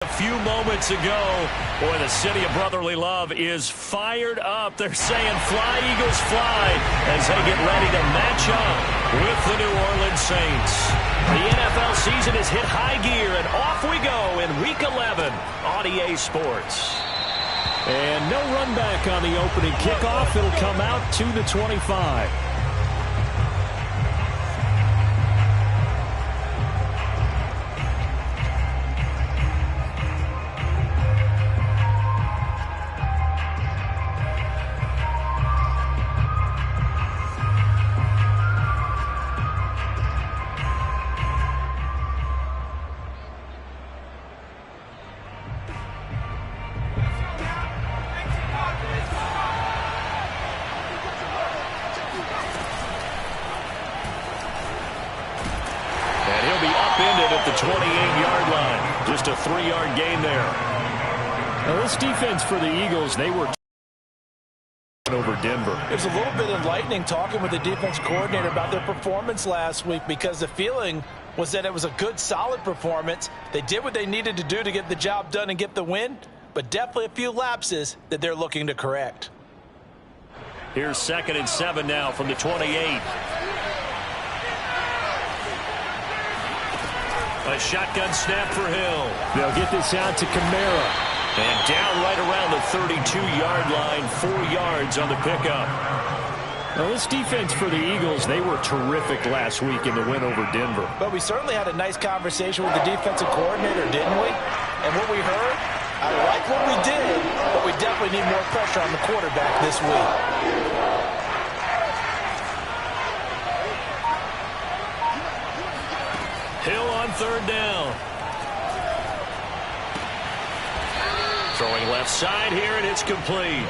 A few moments ago, boy, the city of brotherly love is fired up. They're saying fly, Eagles, fly, as they get ready to match up with the New Orleans Saints. The NFL season has hit high gear, and off we go in Week 11 on EA Sports. And no run back on the opening kickoff. It'll come out to the 25. At the 28-yard line. Just a 3-yard gain there. Now this defense for the Eagles, they were over Denver. It was a little bit enlightening talking with the defense coordinator about their performance last week, because the feeling was that it was a good, solid performance. They did what they needed to do to get the job done and get the win, but definitely a few lapses that they're looking to correct. Here's 2nd and 7 now from the 28. A shotgun snap for Hill. They'll get this out to Kamara. And down right around the 32-yard line, 4 yards on the pickup. Now this defense for the Eagles, they were terrific last week in the win over Denver. But we certainly had a nice conversation with the defensive coordinator, didn't we? And what we heard, I like what we did, but we definitely need more pressure on the quarterback this week. Hill on 3rd down. Throwing left side here, and it's complete.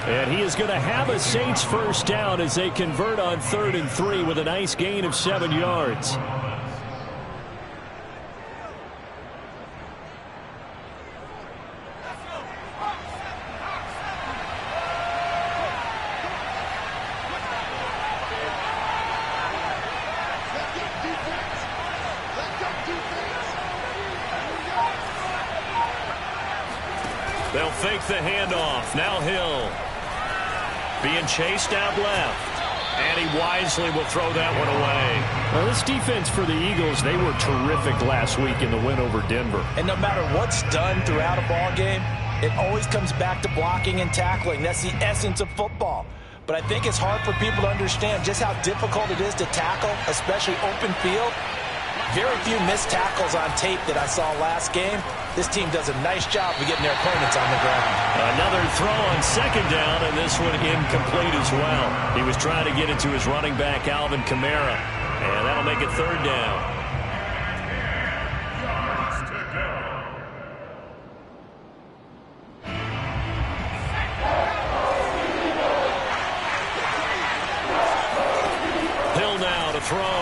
And he is going to have a Saints first down as they convert on 3rd and 3 with a nice gain of 7 yards. They'll fake the handoff. Now Hill being chased out left. And he wisely will throw that one away. Well, this defense for the Eagles, they were terrific last week in the win over Denver. And no matter what's done throughout a ball game, it always comes back to blocking and tackling. That's the essence of football. But I think it's hard for people to understand just how difficult it is to tackle, especially open field. Very few missed tackles on tape that I saw last game. This team does a nice job of getting their opponents on the ground. Another throw on 2nd down, and this one incomplete as well. He was trying to get it to his running back, Alvin Kamara, and that'll make it 3rd down. Hill now to throw.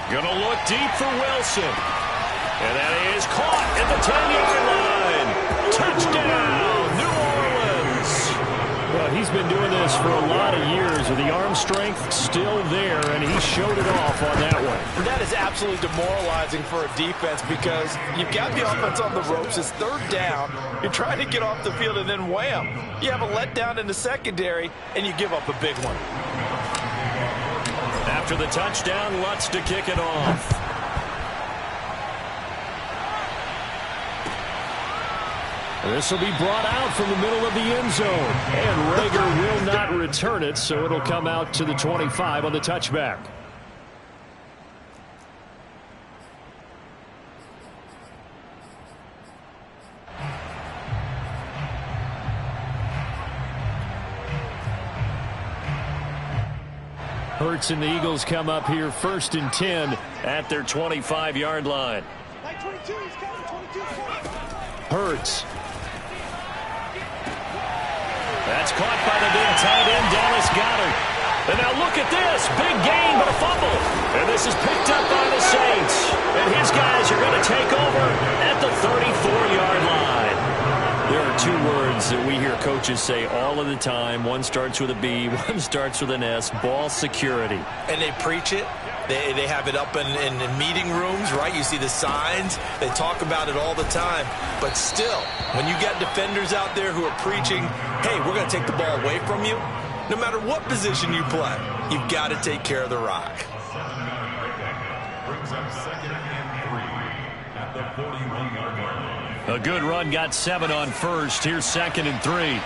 Gonna look deep for Wilson. And that is caught at the 10-yard line. Touchdown, New Orleans. Well, he's been doing this for a lot of years with the arm strength still there, and he showed it off on that one. That is absolutely demoralizing for a defense, because you've got the offense on the ropes. It's 3rd down. You're trying to get off the field, and then wham. You have a letdown in the secondary, and you give up a big one. After the touchdown, Lutz to kick it off. This will be brought out from the middle of the end zone. And Rager will not return it, so it'll come out to the 25 on the touchback. Hurts and the Eagles come up here 1st and 10 at their 25-yard line. Hurts. That's caught by the big tight end, Dallas Goedert. And now look at this. Big gain, but a fumble. And this is picked up by the Saints. And his guys are going to take over at the 34-yard line. There are 2 words words that we hear coaches say all of the time. One starts with a B, one starts with an S, ball security. And they preach it. They have it up in meeting rooms, right? You see the signs. They talk about it all the time. But still, when you got defenders out there who are preaching, hey, we're going to take the ball away from you, no matter what position you play, you've got to take care of the rock. Brings up 2nd and 3 at the 41-yard line. A good run got 7 on first. Here's 2nd and 3.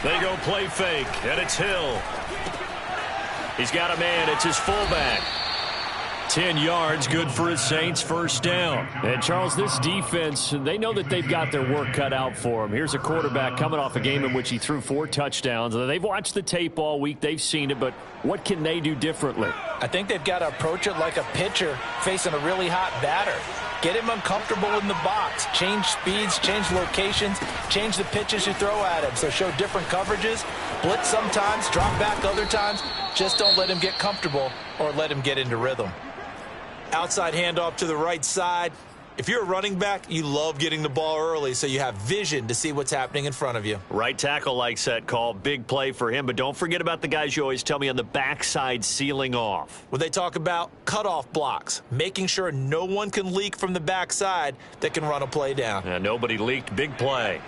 They go play fake, and it's Hill. He's got a man. It's his fullback. 10 yards, good for his Saints, first down. And, Charles, this defense, they know that they've got their work cut out for them. Here's a quarterback coming off a game in which he threw 4 touchdowns. They've watched the tape all week. They've seen it, but what can they do differently? I think they've got to approach it like a pitcher facing a really hot batter. Get him uncomfortable in the box. Change speeds, change locations, change the pitches you throw at him. So show different coverages, blitz sometimes, drop back other times. Just don't let him get comfortable or let him get into rhythm. Outside handoff to the right side. If you're a running back, you love getting the ball early so you have vision to see what's happening in front of you. Right tackle likes that call. Big play for him. But don't forget about the guys you always tell me on the backside sealing off. Well, they talk about cutoff blocks, making sure no one can leak from the backside that can run a play down. And nobody leaked. Big play.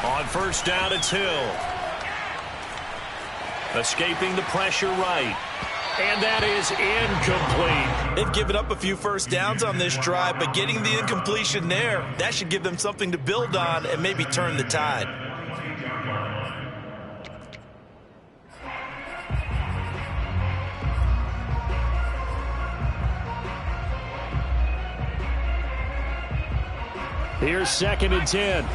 On first down, it's Hill. Escaping the pressure right. And that is incomplete. They've given up a few first downs on this drive, but getting the incompletion there, that should give them something to build on and maybe turn the tide. Here's 2nd and 10.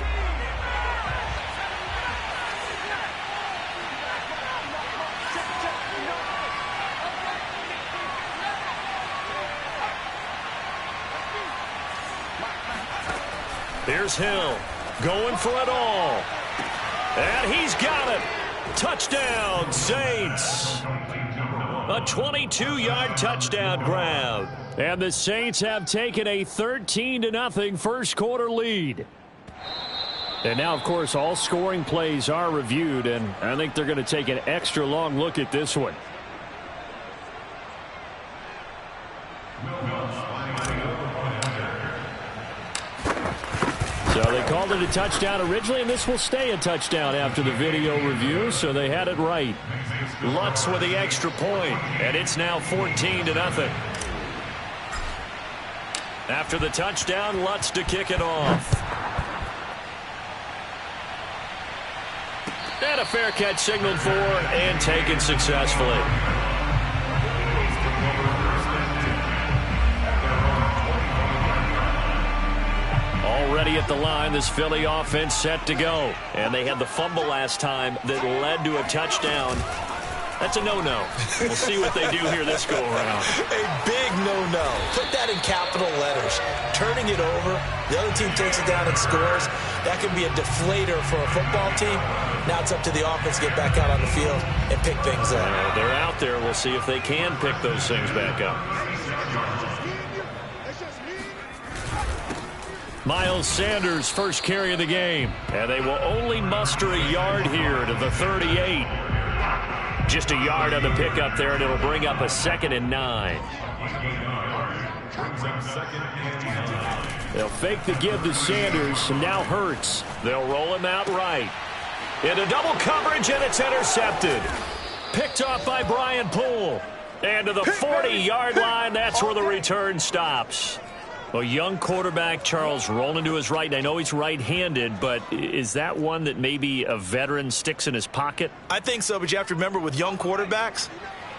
Here's Hill going for it all. And he's got it. Touchdown, Saints. A 22-yard touchdown grab. And the Saints have taken a 13-0 first quarter lead. And now, of course, all scoring plays are reviewed, and I think they're going to take an extra long look at this one. So they called it a touchdown originally, and this will stay a touchdown after the video review, so they had it right. Lutz with the extra point, and it's now 14-0. After the touchdown, Lutz to kick it off. And a fair catch signaled for and taken successfully. Already at the line, this Philly offense set to go. And they had the fumble last time that led to a touchdown. That's a no-no. We'll see what they do here this go-around. A big no-no. Put that in capital letters. Turning it over, the other team takes it down and scores. That can be a deflator for a football team. Now it's up to the offense to get back out on the field and pick things up. They're out there. We'll see if they can pick those things back up. Miles Sanders, first carry of the game. And they will only muster a yard here to the 38. Just a yard on the pickup there, and it'll bring up a 2nd and 9. They'll fake the give to Sanders, and now Hurts. They'll roll him out right. Into double coverage, and it's intercepted. Picked off by Brian Poole. And to the 40-yard line, that's where the return stops. A young quarterback, Charles, rolling to his right. I know he's right-handed, but is that one that maybe a veteran sticks in his pocket? I think so, but you have to remember with young quarterbacks,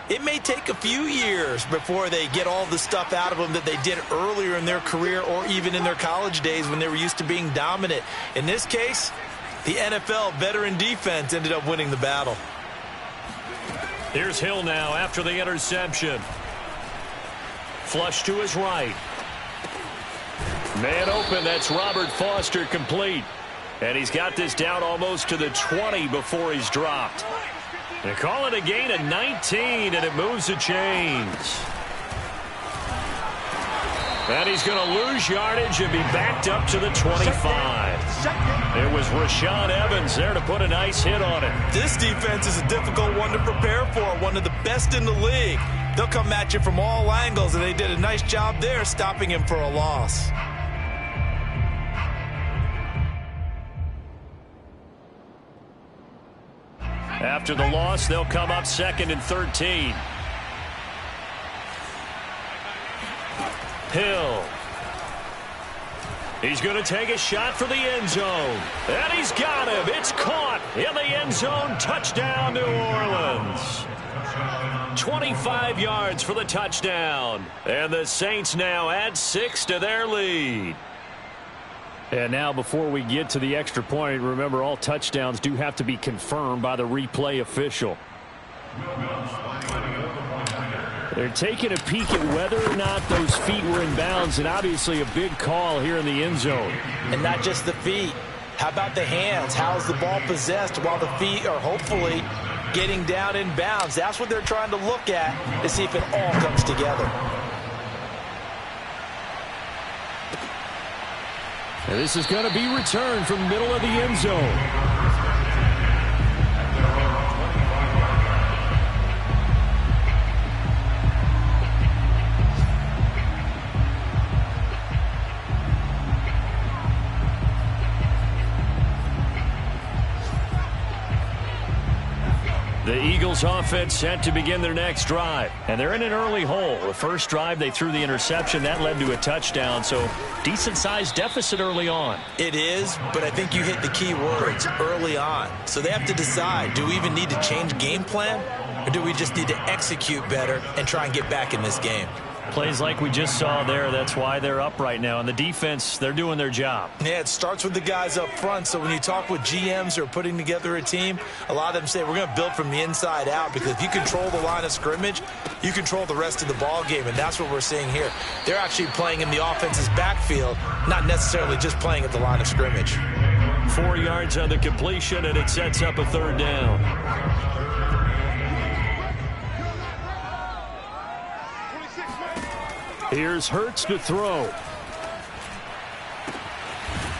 it may take a few years before they get all the stuff out of them that they did earlier in their career or even in their college days when they were used to being dominant. In this case, the NFL veteran defense ended up winning the battle. Here's Hill now after the interception. Flush to his right. Man open, that's Robert Foster, complete. And he's got this down almost to the 20 before he's dropped. They call it a gain of 19, and it moves the chains. And he's going to lose yardage and be backed up to the 25. It was Rashaan Evans there to put a nice hit on it. This defense is a difficult one to prepare for, one of the best in the league. They'll come at you from all angles, and they did a nice job there stopping him for a loss. After the loss, they'll come up 2nd and 13. Hill. He's going to take a shot for the end zone. And he's got him. It's caught in the end zone. Touchdown, New Orleans. 25 yards for the touchdown. And the Saints now add 6 to their lead. And now before we get to the extra point, remember all touchdowns do have to be confirmed by the replay official. They're taking a peek at whether or not those feet were in bounds, and obviously a big call here in the end zone. And not just the feet. How about the hands? How's the ball possessed while the feet are hopefully getting down in bounds? That's what they're trying to look at to see if it all comes together. And this is going to be returned from the middle of the end zone. The Eagles offense set to begin their next drive. And they're in an early hole. The first drive, they threw the interception. That led to a touchdown. So decent-sized deficit early on. It is, but I think you hit the key words early on. So they have to decide, do we even need to change game plan? Or do we just need to execute better and try and get back in this game? Plays like we just saw there, that's why they're up right now. And the defense, they're doing their job. Yeah, it starts with the guys up front. So when you talk with GMs who are putting together a team, a lot of them say we're going to build from the inside out, because if you control the line of scrimmage, you control the rest of the ball game, and that's what we're seeing here. They're actually playing in the offense's backfield, not necessarily just playing at the line of scrimmage. 4 yards on the completion, and it sets up a third down. Here's Hurts to throw.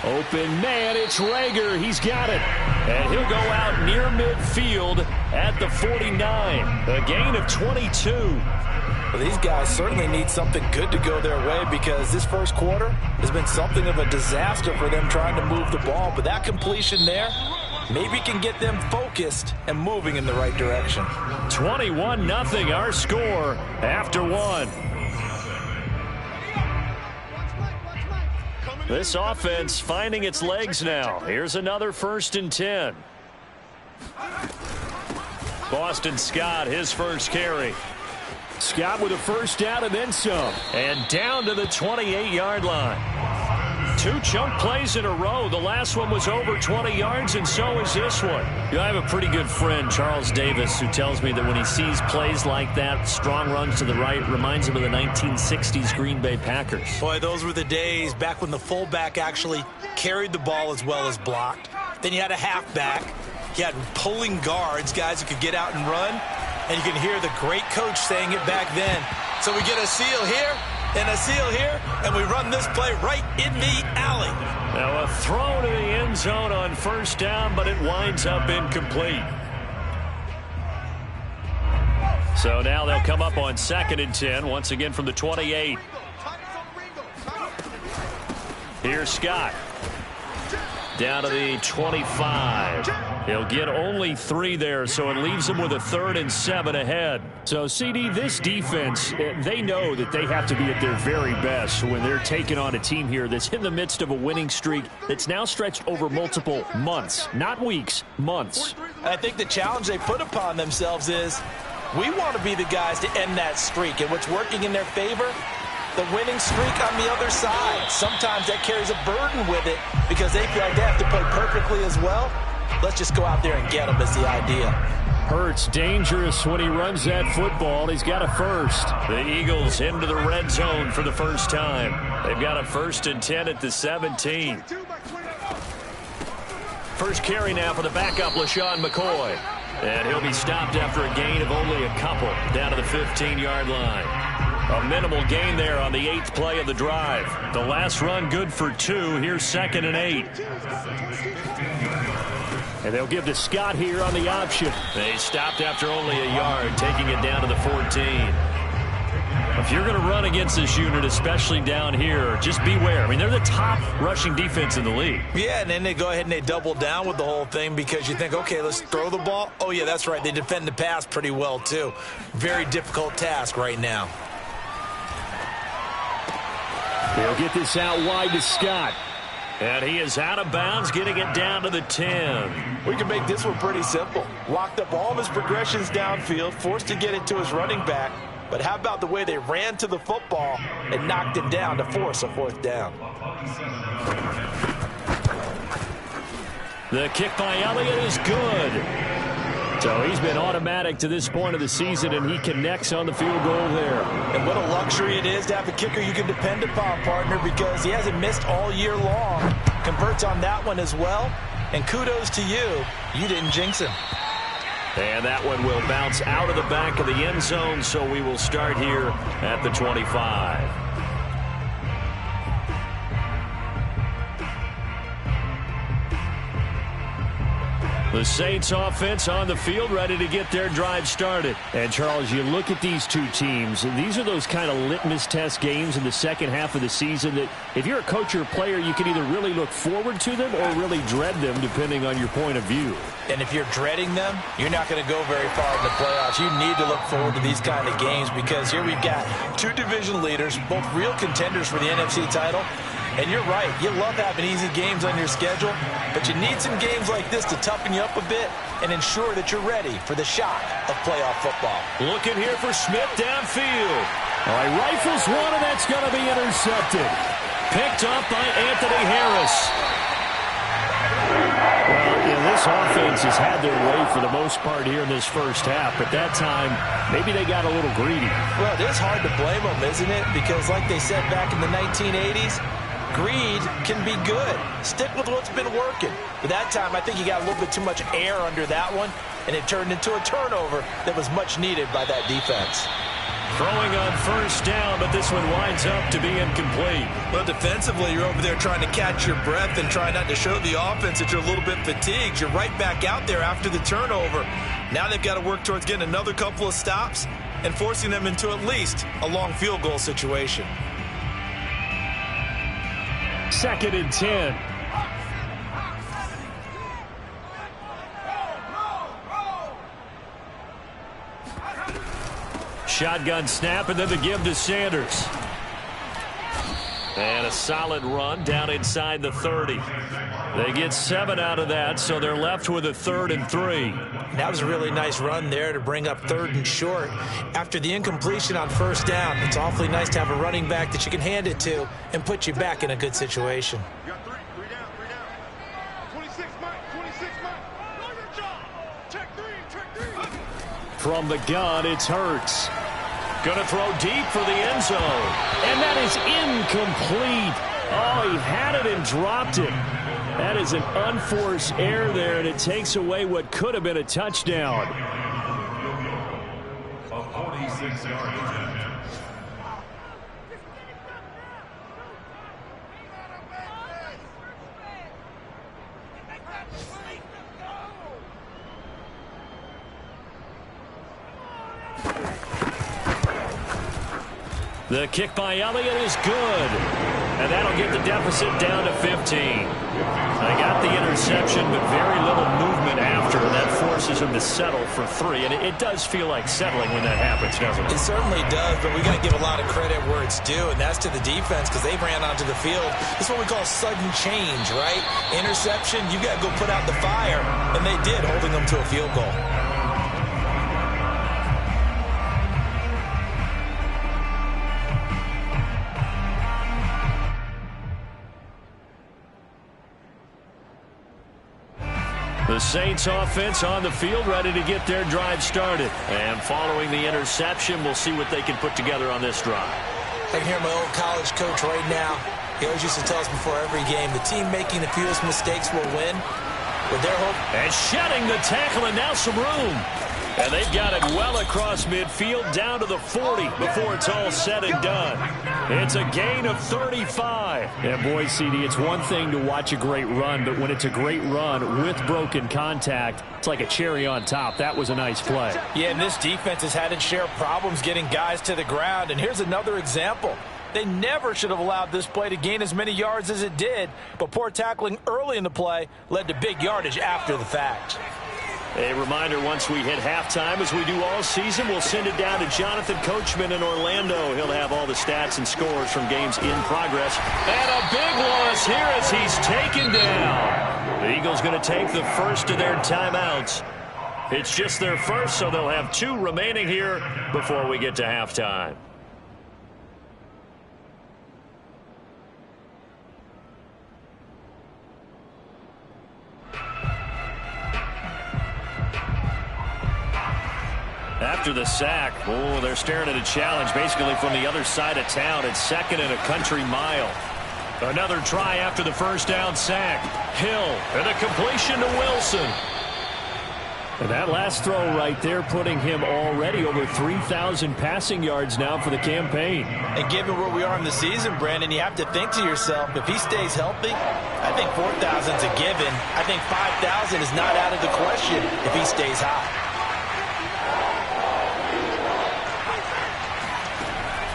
Open man, it's Rager. He's got it. And he'll go out near midfield at the 49. A gain of 22. Well, these guys certainly need something good to go their way, because this first quarter has been something of a disaster for them trying to move the ball. But that completion there maybe can get them focused and moving in the right direction. 21-0 our score after one. This offense finding its legs now. Here's another 1st and 10. Boston Scott, his first carry. Scott with a first down and then some. And down to the 28-yard line. 2 chunk plays in a row. The last one was over 20 yards, and so is this one. I have a pretty good friend, Charles Davis, who tells me that when he sees plays like that, strong runs to the right, reminds him of the 1960s Green Bay Packers. Boy, those were the days back when the fullback actually carried the ball as well as blocked. Then you had a halfback. You had pulling guards, guys who could get out and run. And you can hear the great coach saying it back then. So we get a seal here and a seal here, and we run this play right in the alley. Now a throw to the end zone on first down, but it winds up incomplete. So now they'll come up on 2nd and 10, once again from the 28. Here's Scott. Down to the 25. He'll get only 3 there, so it leaves him with a 3rd and 7 ahead. So, CD, this defense, they know that they have to be at their very best when they're taking on a team here that's in the midst of a winning streak that's now stretched over multiple months, not weeks, months. I think the challenge they put upon themselves is, we want to be the guys to end that streak, and what's working in their favor, the winning streak on the other side. Sometimes that carries a burden with it because they feel like they have to play perfectly as well. Let's just go out there and get them is the idea. Hurts dangerous when he runs that football. He's got a first. The Eagles into the red zone for the first time. They've got a 1st and 10 at the 17. First carry now for the backup, LaShawn McCoy. And he'll be stopped after a gain of only a couple down to the 15-yard line. A minimal gain there on the 8th play of the drive. The last run good for 2. Here's 2nd and 8. And they'll give to Scott here on the option. They stopped after only a yard, taking it down to the 14. If you're going to run against this unit, especially down here, just beware. I mean, they're the top rushing defense in the league. Yeah, and then they go ahead and they double down with the whole thing because you think, okay, let's throw the ball. Oh, yeah, that's right. They defend the pass pretty well, too. Very difficult task right now. They'll get this out wide to Scott. And he is out of bounds, getting it down to the 10. We can make this one pretty simple. Locked up all of his progressions downfield, forced to get it to his running back. But how about the way they ran to the football and knocked him down to force a 4th down? The kick by Elliott is good. So he's been automatic to this point of the season, and he connects on the field goal there. And what a luxury it is to have a kicker you can depend upon, partner, because he hasn't missed all year long. Converts on that one as well. And kudos to you. You didn't jinx him. And that one will bounce out of the back of the end zone, so we will start here at the 25. The Saints offense on the field, ready to get their drive started. And, Charles, you look at these two teams, and these are those kind of litmus test games in the second half of the season that if you're a coach or a player, you can either really look forward to them or really dread them, depending on your point of view. And if you're dreading them, you're not going to go very far in the playoffs. You need to look forward to these kind of games because here we've got 2 division leaders, both real contenders for the NFC title. And you're right, you love having easy games on your schedule, but you need some games like this to toughen you up a bit and ensure that you're ready for the shock of playoff football. Looking here for Smith downfield. All right, rifles one, and that's going to be intercepted. Picked up by Anthony Harris. Well, this offense has had their way for the most part here in this first half, but that time, maybe they got a little greedy. Well, it is hard to blame them, isn't it? Because like they said back in the 1980s, greed can be good. Stick with what's been working. But that time, I think you got a little bit too much air under that one, and it turned into a turnover that was much needed by that defense. Throwing on first down, but this one winds up to be incomplete. Well, defensively, you're over there trying to catch your breath and try not to show the offense that you're a little bit fatigued. You're right back out there after the turnover. Now they've got to work towards getting another couple of stops and forcing them into at least a long field goal situation. 2nd and 10. Shotgun snap, and then the give to Sanders. And a solid run down inside the 30. They get 7 out of that, so they're left with a 3rd and 3. That was a really nice run there to bring up 3rd and short. After the incompletion on first down, it's awfully nice to have a running back that you can hand it to and put you back in a good situation. You got 3 down. 26, Mike. 26, Mike. Know your job. Check 3. From the gun, it's Hurts. Going to throw deep for the end zone. And that is incomplete. Oh, he had it and dropped it. That is an unforced error there, and it takes away what could have been a touchdown. A 46-yard attempt. The kick by Elliott is good. And that'll get the deficit down to 15. They got the interception, but very little movement after, and that forces him to settle for 3. And it does feel like settling when that happens, doesn't it? It certainly does, but we got to give a lot of credit where it's due, and that's to the defense because they ran onto the field. This is what we call sudden change, right? Interception, you got to go put out the fire, and they did, holding them to a field goal. The The Saints offense on the field, ready to get their drive started. And following the interception, we'll see what they can put together on this drive. I can hear my old college coach right now. He always used to tell us before every game, the team making the fewest mistakes will win. With their hope. And shedding the tackle, and now some room. And they've got it well across midfield, down to the 40 before it's all said and done. It's a gain of 35. Yeah, boy, CD, it's one thing to watch a great run, but when it's a great run with broken contact, it's like a cherry on top. That was a nice play. Yeah, and this defense has had its share of problems getting guys to the ground. And here's another example. They never should have allowed this play to gain as many yards as it did, but poor tackling early in the play led to big yardage after the fact. A reminder, once we hit halftime, as we do all season, we'll send it down to Jonathan Coachman in Orlando. He'll have all the stats and scores from games in progress. And a big loss here as he's taken down. The Eagles going to take the first of their timeouts. It's just their first, so they'll have 2 remaining here before we get to halftime. After the sack, they're staring at a challenge basically from the other side of town. It's 2nd and a country mile. Another try after the first down sack. Hill and a completion to Wilson. And that last throw right there putting him already over 3,000 passing yards now for the campaign. And given where we are in the season, Brandon, you have to think to yourself, if he stays healthy, I think 4,000 is a given. I think 5,000 is not out of the question if he stays high.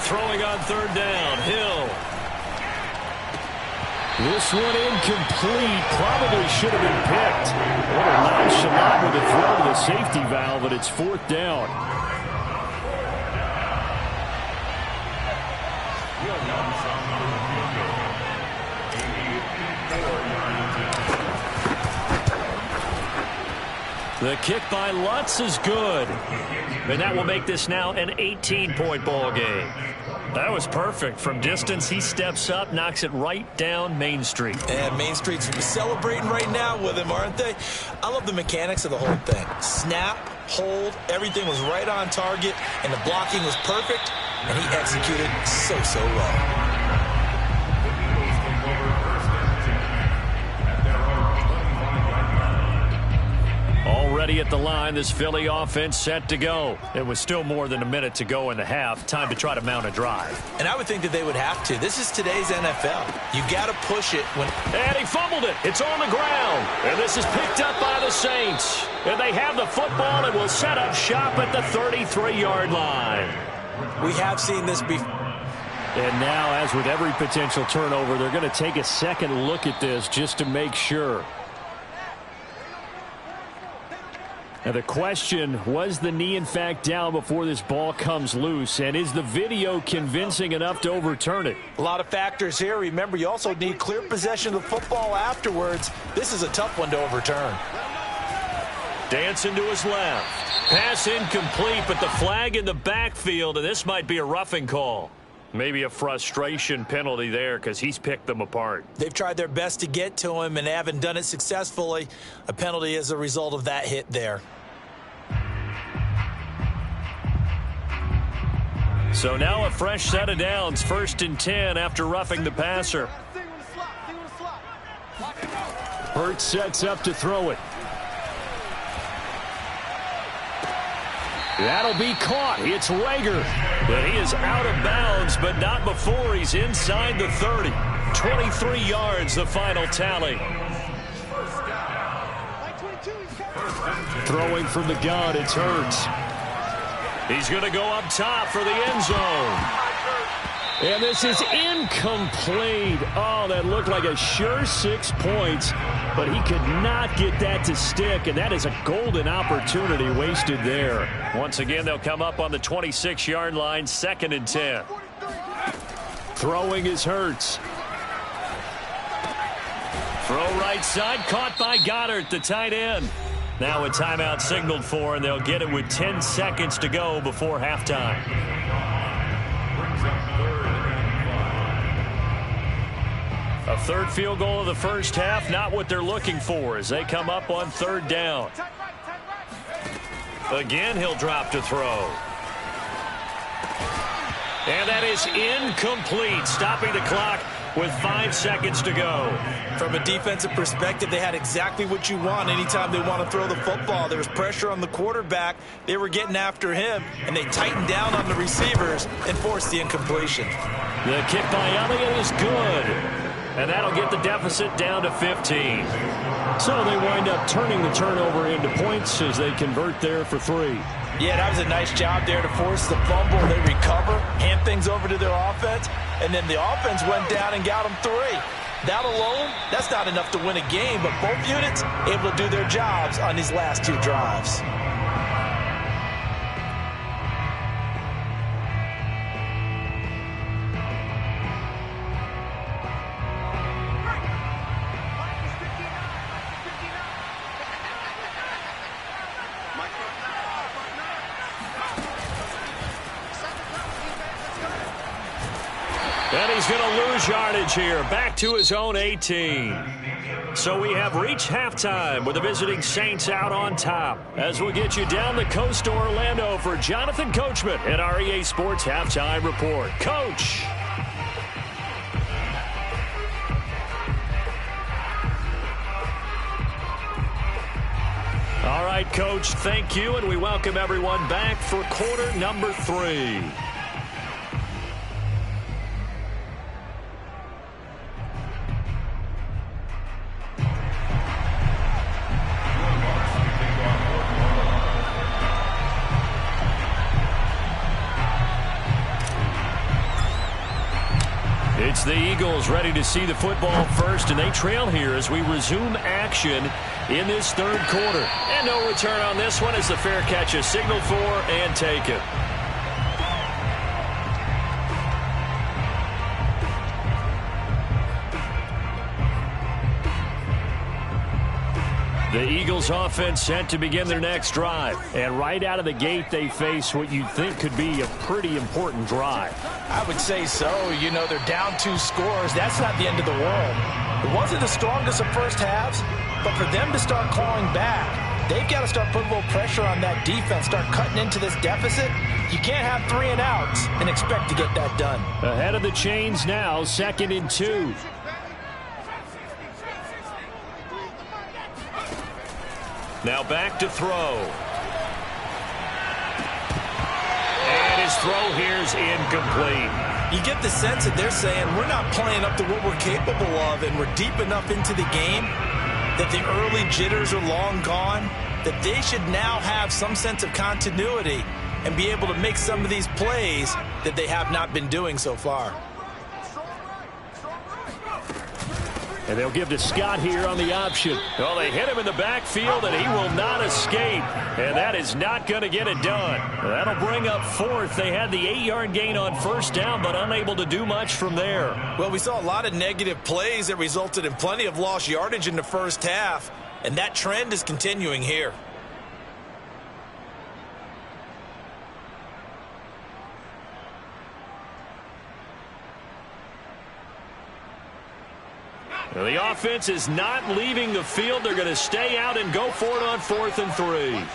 Throwing on 3rd down, Hill. This one incomplete. Probably should have been picked. A little nonchalant with a throw to the safety valve, but it's 4th down. The kick by Lutz is good. And that will make this now an 18-point ball game. That was perfect. From distance, he steps up, knocks it right down Main Street. And Main Street's celebrating right now with him, aren't they? I love the mechanics of the whole thing. Snap, hold, everything was right on target, and the blocking was perfect, and he executed so well. Already at the line, this Philly offense set to go. It was still more than a minute to go in the half. Time to try to mount a drive. And I would think that they would have to. This is today's NFL. You got to push it when... And he fumbled it. It's on the ground. And this is picked up by the Saints. And they have the football and will set up shop at the 33-yard line. We have seen this before. And now, as with every potential turnover, they're going to take a second look at this just to make sure. Now the question, was the knee in fact down before this ball comes loose? And is the video convincing enough to overturn it? A lot of factors here. Remember, you also need clear possession of the football afterwards. This is a tough one to overturn. Dancing to his left. Pass incomplete, but the flag in the backfield, and this might be a roughing call. Maybe a frustration penalty there because he's picked them apart. They've tried their best to get to him and haven't done it successfully. A penalty as a result of that hit there. So now a fresh set of downs. 1st and 10 after roughing the passer. Hurts sets up to throw it. That'll be caught. It's Rager. But he is out of bounds, but not before he's inside the 30. 23 yards, the final tally. Throwing from the gun, it's Hurts. He's going to go up top for the end zone. And this is incomplete. Oh, that looked like a sure 6 points, but he could not get that to stick, and that is a golden opportunity wasted there. Once again, they'll come up on the 26-yard line, 2nd and 10. Throwing is Hurts. Throw right side, caught by Goddard, the tight end. Now a timeout signaled for, and they'll get it with 10 seconds to go before halftime. A third field goal of the first half, not what they're looking for as they come up on third down. Again, he'll drop to throw. And that is incomplete, stopping the clock with 5 seconds to go. From a defensive perspective, they had exactly what you want anytime they want to throw the football. There was pressure on the quarterback. They were getting after him, and they tightened down on the receivers and forced the incompletion. The kick by Elliott is good. And that'll get the deficit down to 15. So they wind up turning the turnover into points as they convert there for 3. Yeah, that was a nice job there to force the fumble. They recover, hand things over to their offense, and then the offense went down and got them 3. That alone, that's not enough to win a game, but both units able to do their jobs on these last 2 drives. And he's going to lose yardage here, back to his own 18. So we have reached halftime with the visiting Saints out on top. As we'll get you down the coast to Orlando for Jonathan Coachman at our EA Sports Halftime Report. Coach. All right, Coach, thank you, and we welcome everyone back for quarter number 3. It's the Eagles ready to see the football first, and they trail here as we resume action in this third quarter. And no return on this one as the fair catch is signaled for and taken. The Eagles offense set to begin their next drive. And right out of the gate, they face what you'd think could be a pretty important drive. I would say so. You know, they're down 2 scores. That's not the end of the world. It wasn't the strongest of first halves, but for them to start clawing back, they've got to start putting a little pressure on that defense, start cutting into this deficit. You can't have 3 and outs and expect to get that done. Ahead of the chains now, 2nd and 2. Now back to throw. And his throw here is incomplete. You get the sense that they're saying we're not playing up to what we're capable of, and we're deep enough into the game that the early jitters are long gone, that they should now have some sense of continuity and be able to make some of these plays that they have not been doing so far. And they'll give to Scott here on the option. Well, they hit him in the backfield, and he will not escape. And that is not going to get it done. That'll bring up 4th. They had the 8-yard gain on first down, but unable to do much from there. Well, we saw a lot of negative plays that resulted in plenty of lost yardage in the first half, and that trend is continuing here. Well, the offense is not leaving the field. They're going to stay out and go for it on 4th and 3. 3 down.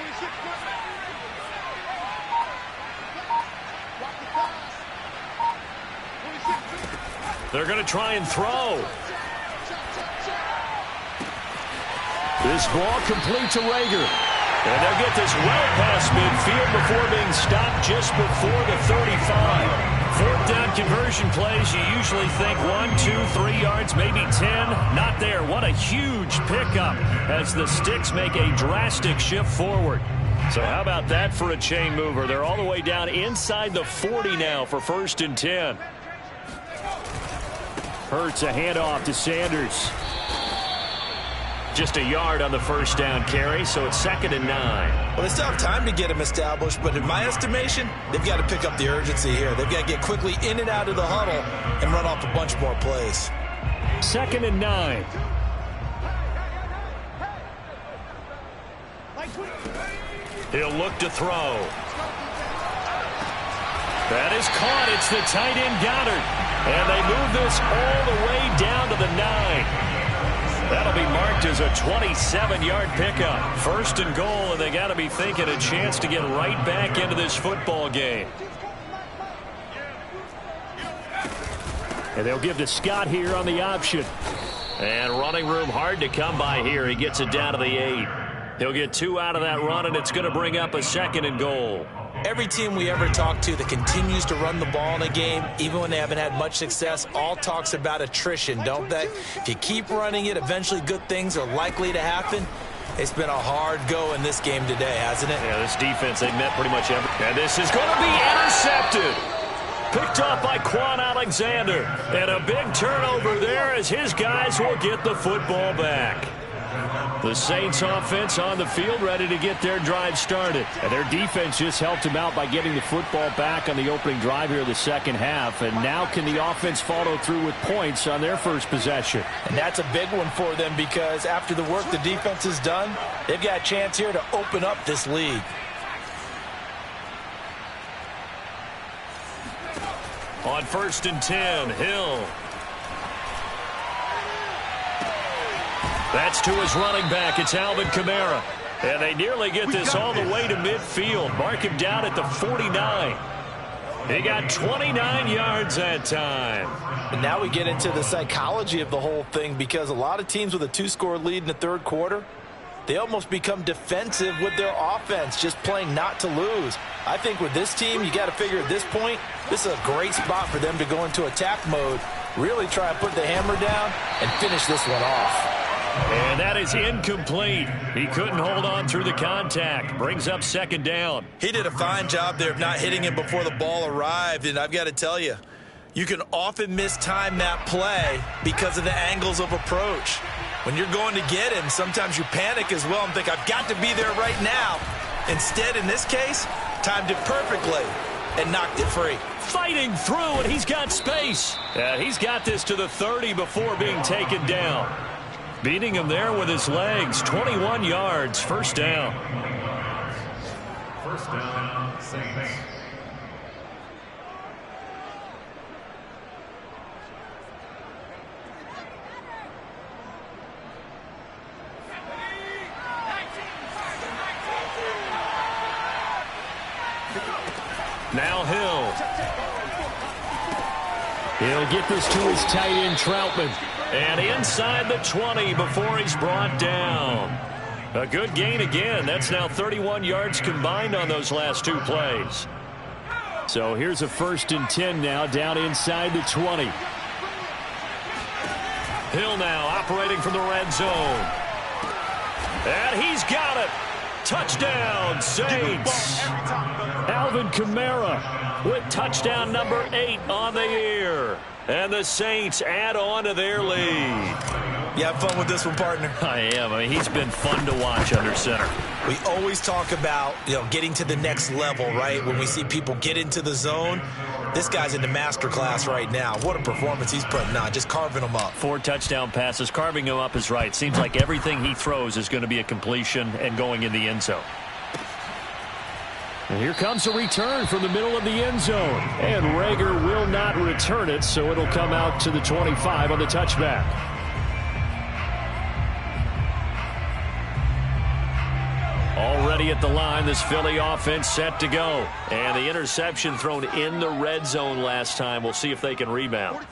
26. They're going to try and throw. This ball complete to Rager. And they'll get this well past midfield before being stopped just before the 35. 4th down conversion plays, you usually think 1, 2, 3 yards, maybe 10. Not there. What a huge pickup as the Sticks make a drastic shift forward. So how about that for a chain mover? They're all the way down inside the 40 now for 1st and 10. Hurts a handoff to Sanders. Just a yard on the first down carry, so it's 2nd and 9. Well, they still have time to get him established, but in my estimation, they've got to pick up the urgency here. They've got to get quickly in and out of the huddle and run off a bunch more plays. 2nd and 9. He'll look to throw. That is caught. It's the tight end Goddard. And they move this all the way down to the 9. That'll be marked as a 27-yard pickup. First and goal, and they got to be thinking a chance to get right back into this football game. And they'll give to Scott here on the option. And running room hard to come by here. He gets it down to the 8. He'll get 2 out of that run, and it's going to bring up a second and goal. Every team we ever talk to that continues to run the ball in a game, even when they haven't had much success, all talks about attrition, don't they? If you keep running it, eventually good things are likely to happen. It's been a hard go in this game today, hasn't it? Yeah, this defense, they've met pretty much every. And this is going to be intercepted. Picked off by Quan Alexander. And a big turnover there as his guys will get the football back. The Saints offense on the field ready to get their drive started. And their defense just helped them out by getting the football back on the opening drive here of the second half. And now can the offense follow through with points on their first possession? And that's a big one for them because after the work the defense has done, they've got a chance here to open up this lead. On 1st and 10, Hill. That's to his running back. It's Alvin Kamara. And they nearly get this all the way to midfield. Mark him down at the 49. He got 29 yards that time. And now we get into the psychology of the whole thing because a lot of teams with a 2-score lead in the third quarter, they almost become defensive with their offense, just playing not to lose. I think with this team, you got to figure at this point, this is a great spot for them to go into attack mode, really try to put the hammer down and finish this one off. And that is incomplete. He couldn't hold on through the contact. Brings up second down. He did a fine job there of not hitting him before the ball arrived, and I've got to tell you, you can often mistime that play because of the angles of approach. When you're going to get him, sometimes you panic as well and think, I've got to be there right now. Instead, in this case, timed it perfectly and knocked it free. Fighting through, and he's got space. He's got this to the 30 before being taken down. Beating him there with his legs. 21 yards, first down. First down, Saints. Now Hill. He'll get this to his tight end, Troutman. And inside the 20 before he's brought down. A good gain again. That's now 31 yards combined on those last 2 plays. So here's a 1st and 10 now down inside the 20. Hill now operating from the red zone. And he's got it. Touchdown, Saints. Alvin Kamara with touchdown number 8 on the year. And the Saints add on to their lead. You have fun with this one, partner? I am. I mean, he's been fun to watch under center. We always talk about, getting to the next level, right? When we see people get into the zone, this guy's in the master class right now. What a performance he's putting on, just carving them up. 4 touchdown passes. Carving him up is right. Seems like everything he throws is going to be a completion and going in the end zone. And here comes a return from the middle of the end zone. And Rager will not return it, so it'll come out to the 25 on the touchback. Already at the line, this Philly offense set to go. And the interception thrown in the red zone last time. We'll see if they can rebound.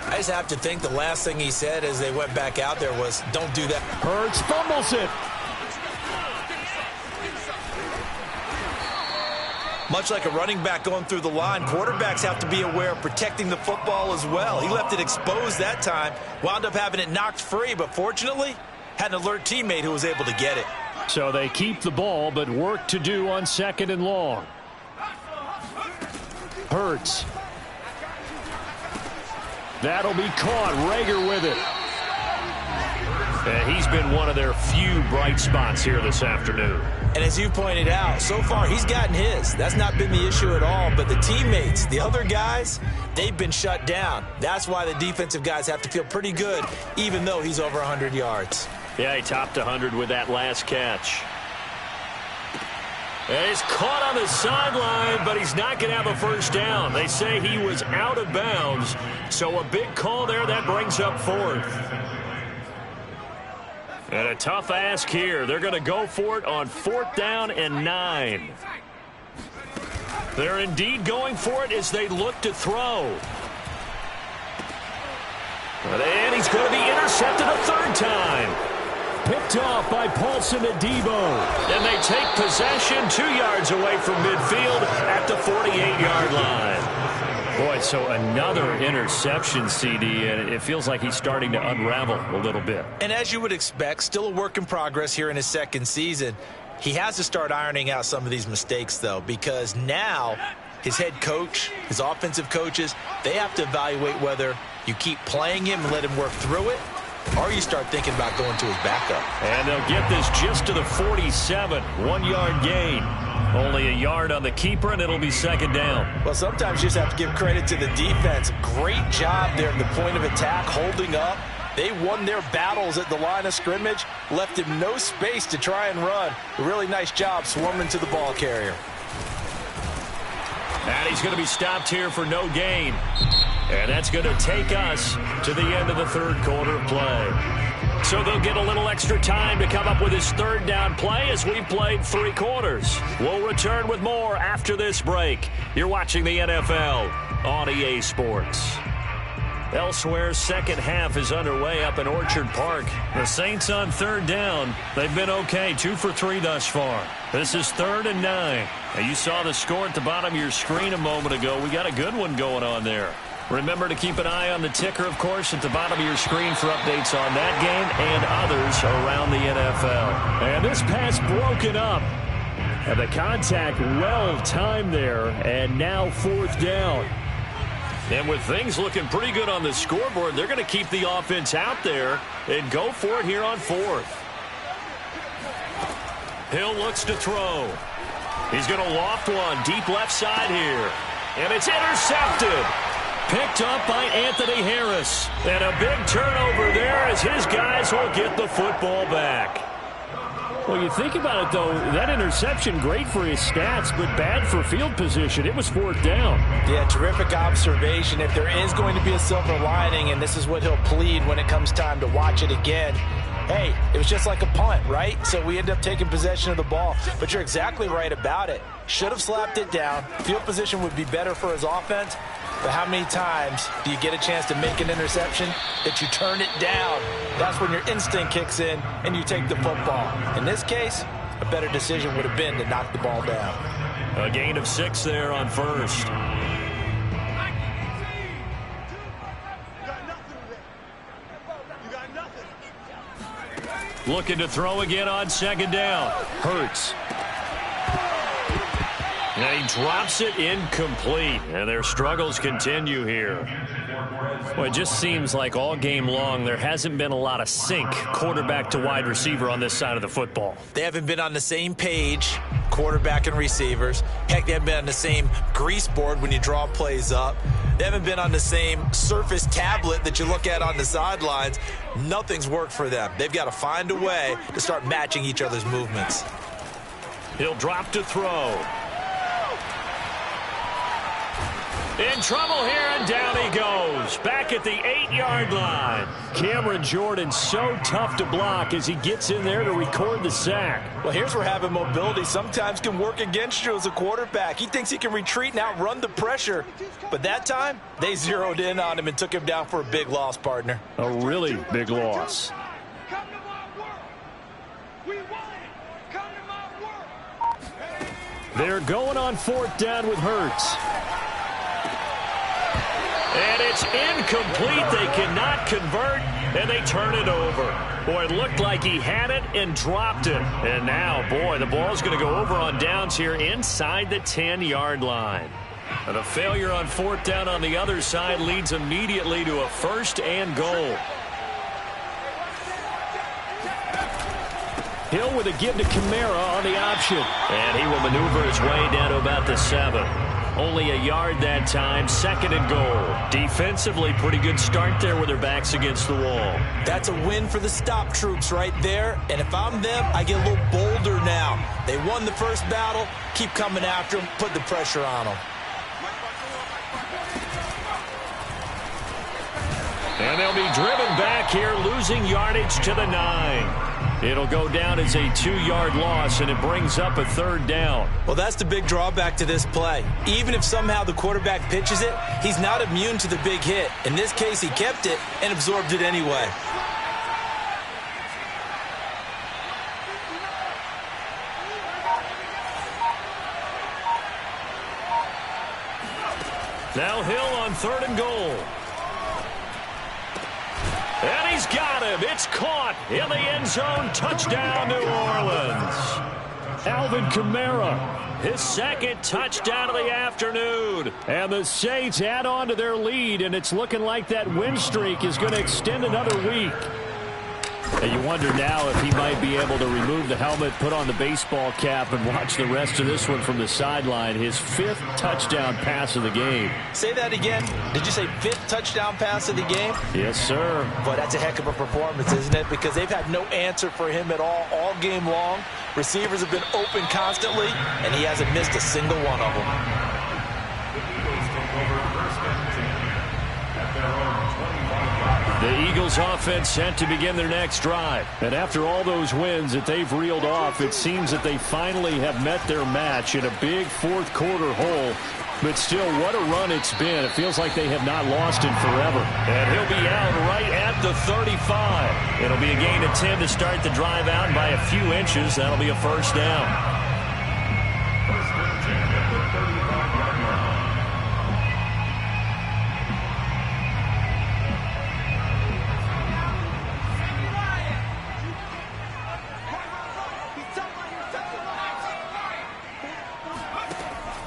I just have to think the last thing he said as they went back out there was, don't do that. Hurts fumbles it. Much like a running back going through the line, quarterbacks have to be aware of protecting the football as well. He left it exposed that time, wound up having it knocked free, but fortunately, had an alert teammate who was able to get it. So they keep the ball, but work to do on 2nd and long. Hurts. That'll be caught. Rager with it. He's been one of their few bright spots here this afternoon. And as you pointed out, so far he's gotten his. That's not been the issue at all. But the teammates, the other guys, they've been shut down. That's why the defensive guys have to feel pretty good, even though he's over 100 yards. Yeah, he topped 100 with that last catch. And he's caught on the sideline, but he's not going to have a first down. They say he was out of bounds, so a big call there. That brings up fourth. And a tough ask here. They're going to go for it on 4th down and 9. They're indeed going for it as they look to throw. And he's going to be intercepted a third time. Picked off by Paulson Adebo. And they take possession 2 yards away from midfield at the 48-yard line. Boy, so another interception, CD, and it feels like he's starting to unravel a little bit. And as you would expect, still a work in progress here in his second season. He has to start ironing out some of these mistakes, though, because now his head coach, his offensive coaches, they have to evaluate whether you keep playing him and let him work through it, or you start thinking about going to his backup. And they'll get this just to the 47. 1-yard gain. Only a yard on the keeper, and it'll be second down. Well, sometimes you just have to give credit to the defense. Great job there at the point of attack, holding up. They won their battles at the line of scrimmage, left him no space to try and run. A really nice job swarming to the ball carrier. And he's going to be stopped here for no gain. And that's going to take us to the end of the third quarter play. So they'll get a little extra time to come up with his third down play as we've played 3 quarters. We'll return with more after this break. You're watching the NFL on EA Sports. Elsewhere, second half is underway up in Orchard Park. The Saints on third down. They've been okay, 2 for 3 thus far. This is 3rd and 9. Now, you saw the score at the bottom of your screen a moment ago. We got a good one going on there. Remember to keep an eye on the ticker, of course, at the bottom of your screen for updates on that game and others around the NFL. And this pass broken up. And the contact well timed there, and now 4th down. And with things looking pretty good on the scoreboard, they're going to keep the offense out there and go for it here on 4th. Hill looks to throw. He's going to loft one deep left side here. And it's intercepted. Picked up by Anthony Harris. And a big turnover there as his guys will get the football back. Well, you think about it, though, that interception, great for his stats, but bad for field position. It was 4th down. Yeah, terrific observation. If there is going to be a silver lining, and this is what he'll plead when it comes time to watch it again, hey, it was just like a punt, right? So we end up taking possession of the ball. But you're exactly right about it. Should have slapped it down. Field position would be better for his offense. But how many times do you get a chance to make an interception that you turn it down? That's when your instinct kicks in and you take the football. In this case, a better decision would have been to knock the ball down. A gain of 6 there on 1st. Looking to throw again on 2nd down. Hurts. And he drops it incomplete. And their struggles continue here. Well, it just seems like all game long there hasn't been a lot of sync quarterback to wide receiver on this side of the football. They haven't been on the same page, quarterback and receivers. Heck, they haven't been on the same grease board when you draw plays up. They haven't been on the same Surface tablet that you look at on the sidelines. Nothing's worked for them. They've got to find a way to start matching each other's movements. He'll drop to throw. In trouble here, and down he goes. Back at the 8-yard line. Cameron Jordan so tough to block as he gets in there to record the sack. Well, here's where having mobility sometimes can work against you as a quarterback. He thinks he can retreat and outrun the pressure. But that time, they zeroed in on him and took him down for a big loss, partner. A really big loss. Come to my work. We want it. Come to my work. They're going on 4th down with Hurts. And it's incomplete. They cannot convert, and they turn it over. Boy, it looked like he had it and dropped it. And now, boy, the ball's going to go over on downs here inside the 10-yard line. And a failure on 4th down on the other side leads immediately to a 1st and goal. Hill with a give to Kamara on the option. And he will maneuver his way down to about the 7. Only a yard that time, 2nd and goal. Defensively, pretty good start there with their backs against the wall. That's a win for the stop troops right there. And if I'm them, I get a little bolder now. They won the first battle. Keep coming after them. Put the pressure on them. And they'll be driven back here, losing yardage to the 9. It'll go down as a 2-yard loss, and it brings up a 3rd down. Well, that's the big drawback to this play. Even if somehow the quarterback pitches it, he's not immune to the big hit. In this case, he kept it and absorbed it anyway. Now Hill on 3rd and goal. And he's got him. It's caught in the end zone. Touchdown, New Orleans. Alvin Kamara, his 2nd touchdown of the afternoon. And the Saints add on to their lead, and it's looking like that win streak is going to extend another week. And you wonder now if he might be able to remove the helmet, put on the baseball cap, and watch the rest of this one from the sideline. His 5th touchdown pass of the game. Say that again. Did you say 5th touchdown pass of the game? Yes, sir. But that's a heck of a performance, isn't it? Because they've had no answer for him at all game long. Receivers have been open constantly, and he hasn't missed a single one of them. The Eagles offense set to begin their next drive. And after all those wins that they've reeled off, it seems that they finally have met their match in a big 4th quarter hole. But still, what a run it's been. It feels like they have not lost in forever. And he'll be out right at the 35. It'll be a gain of 10 to start the drive out by a few inches. That'll be a 1st down.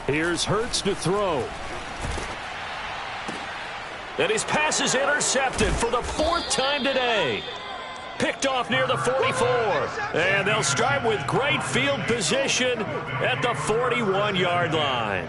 Here's Hurts to throw. And his pass is intercepted for the 4th time today. Picked off near the 44. And they'll start with great field position at the 41-yard line.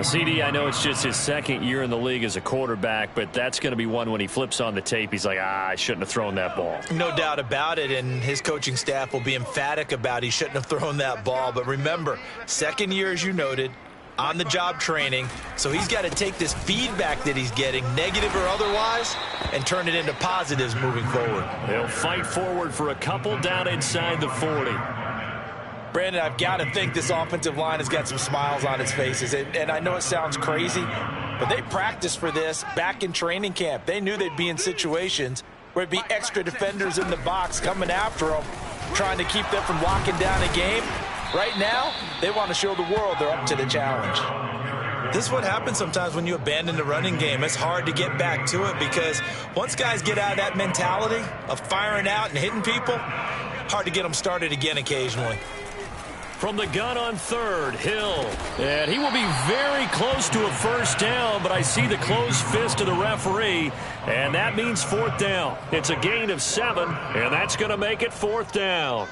CD, I know it's just his 2nd year in the league as a quarterback, but that's going to be one when he flips on the tape, he's like, I shouldn't have thrown that ball. No doubt about it, and his coaching staff will be emphatic about he shouldn't have thrown that ball. But remember, 2nd year, as you noted, on-the-job training, so he's got to take this feedback that he's getting, negative or otherwise, and turn it into positives moving forward. They'll fight forward for a couple down inside the 40. Brandon, I've got to think this offensive line has got some smiles on its faces, and I know it sounds crazy, but they practiced for this back in training camp. They knew they'd be in situations where it'd be extra defenders in the box coming after them, trying to keep them from locking down a game. Right now, they want to show the world they're up to the challenge. This is what happens sometimes when you abandon the running game. It's hard to get back to it because once guys get out of that mentality of firing out and hitting people, hard to get them started again occasionally. From the gun on 3rd, Hill. And he will be very close to a 1st down, but I see the closed fist of the referee, and that means 4th down. It's a gain of 7, and that's going to make it 4th down.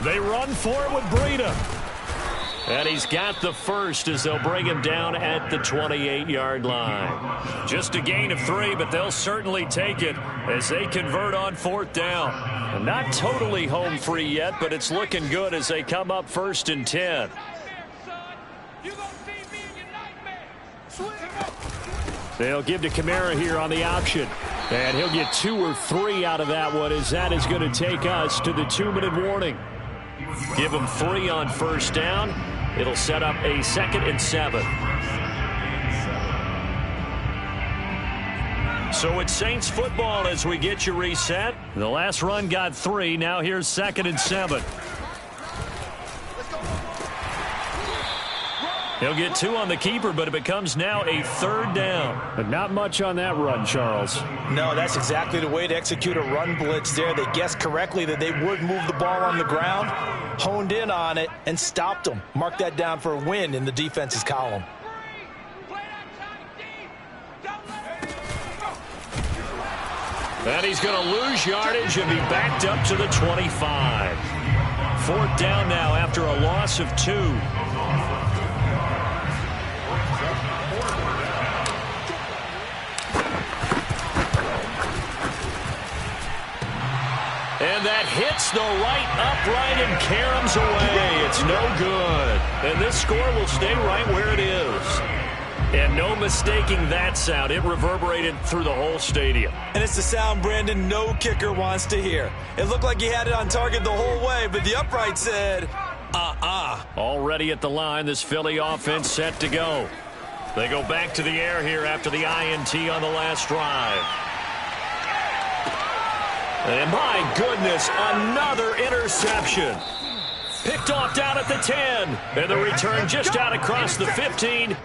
They run for it with Breida. And he's got the 1st as they'll bring him down at the 28-yard line. Just a gain of 3, but they'll certainly take it as they convert on 4th down. And not totally home free yet, but it's looking good as they come up 1st and 10. They'll give to Kamara here on the option. And he'll get 2 or 3 out of that one as that is going to take us to the 2-minute warning. Give him 3 on 1st down. It'll set up a 2nd and 7. So it's Saints football as we get you reset. The last run got 3. Now here's 2nd and 7. He'll get 2 on the keeper, but it becomes now a 3rd down. But not much on that run, Charles. No, that's exactly the way to execute a run blitz there. They guessed correctly that they would move the ball on the ground, honed in on it, and stopped them. Mark that down for a win in the defense's column. And he's going to lose yardage and be backed up to the 25. Fourth down now after a loss of 2. And that hits the right upright and caroms away. It's no good. And this score will stay right where it is. And no mistaking that sound. It reverberated through the whole stadium. And it's the sound, Brandon, no kicker wants to hear. It looked like he had it on target the whole way, but the upright said, Already at the line, this Philly offense set to go. They go back to the air here after the INT on the last drive. And my goodness, another interception. Picked off down at the 10. And the return just out across the 15.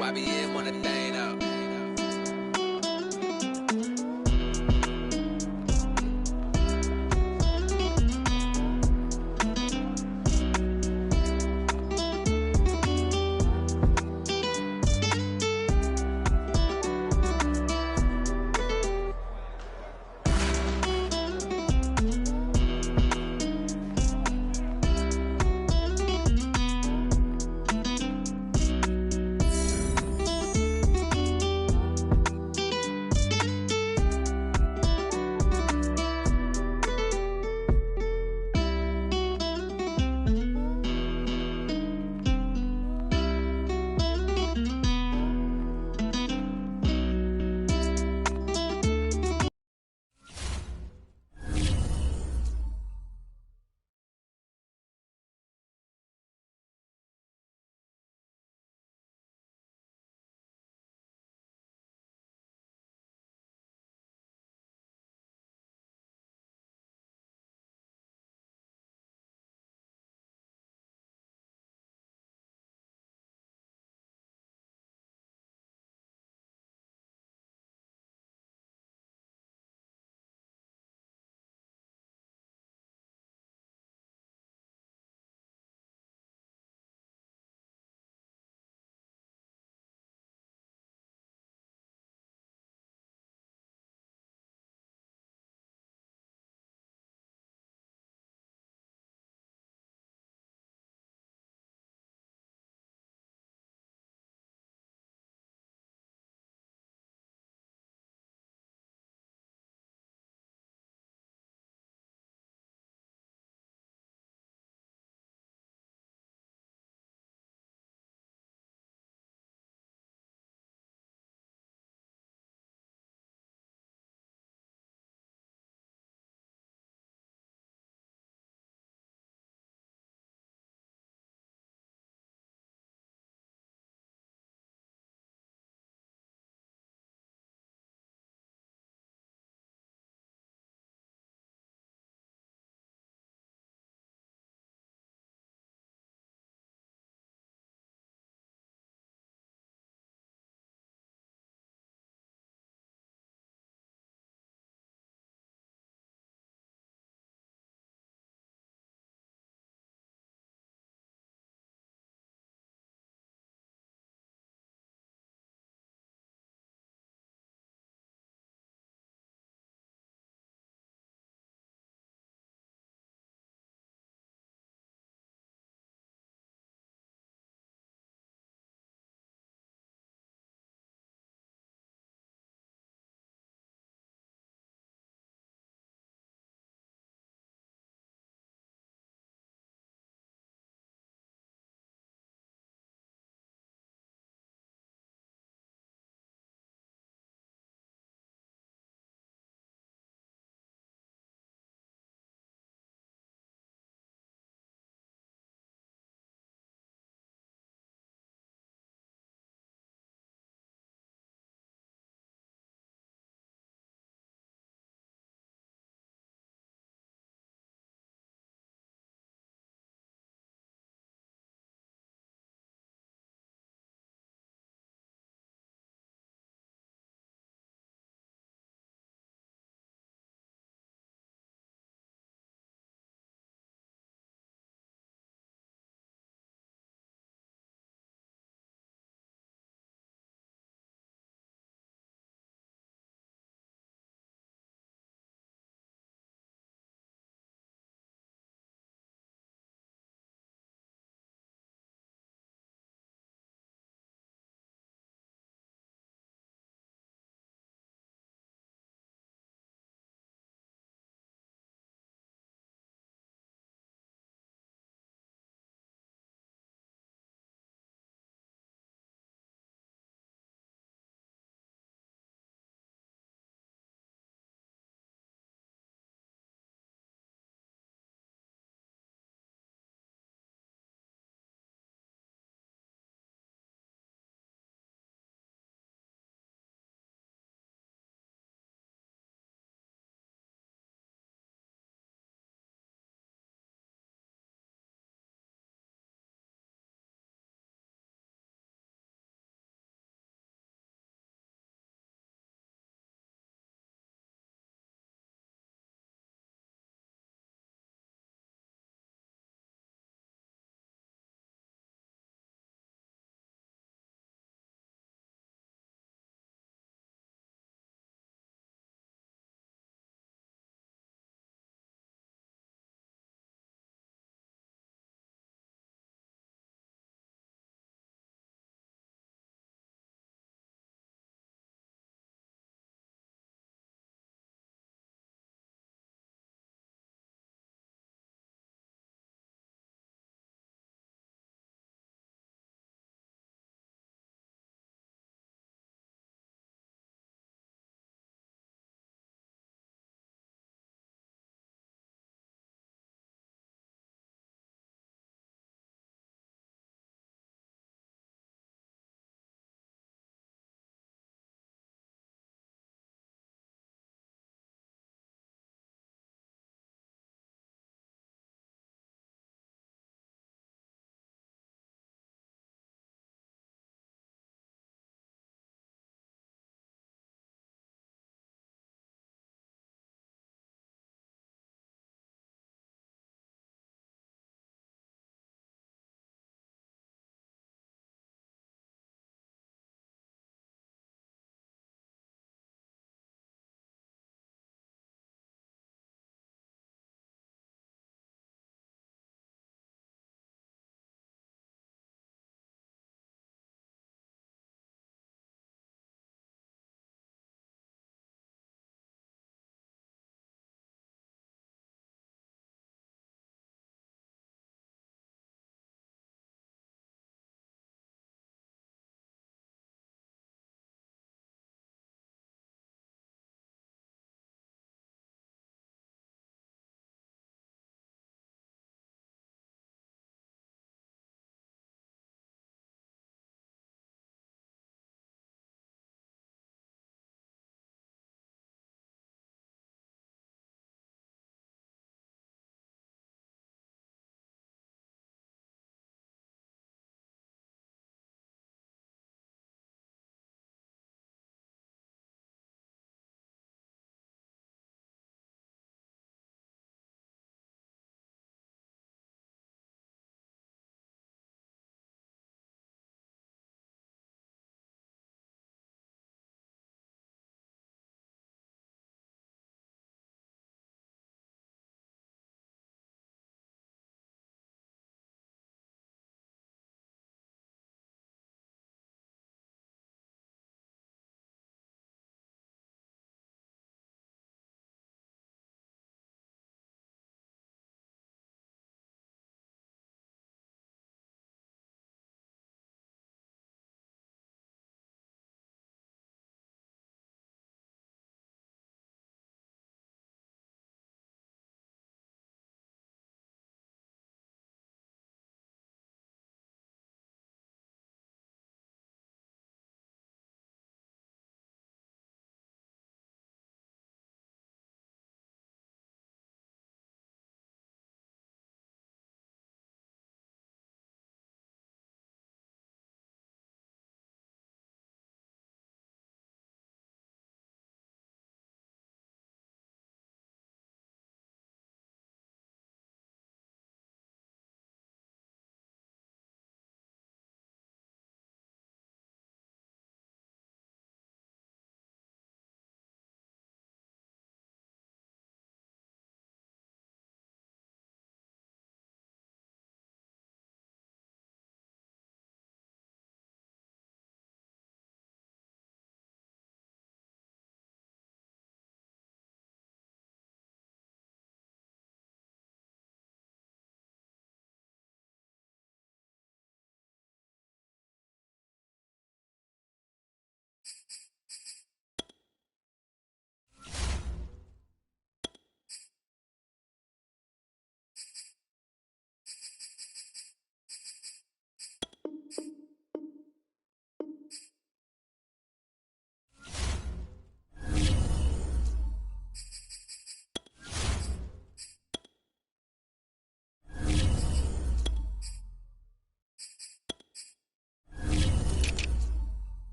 YBN want a thing out.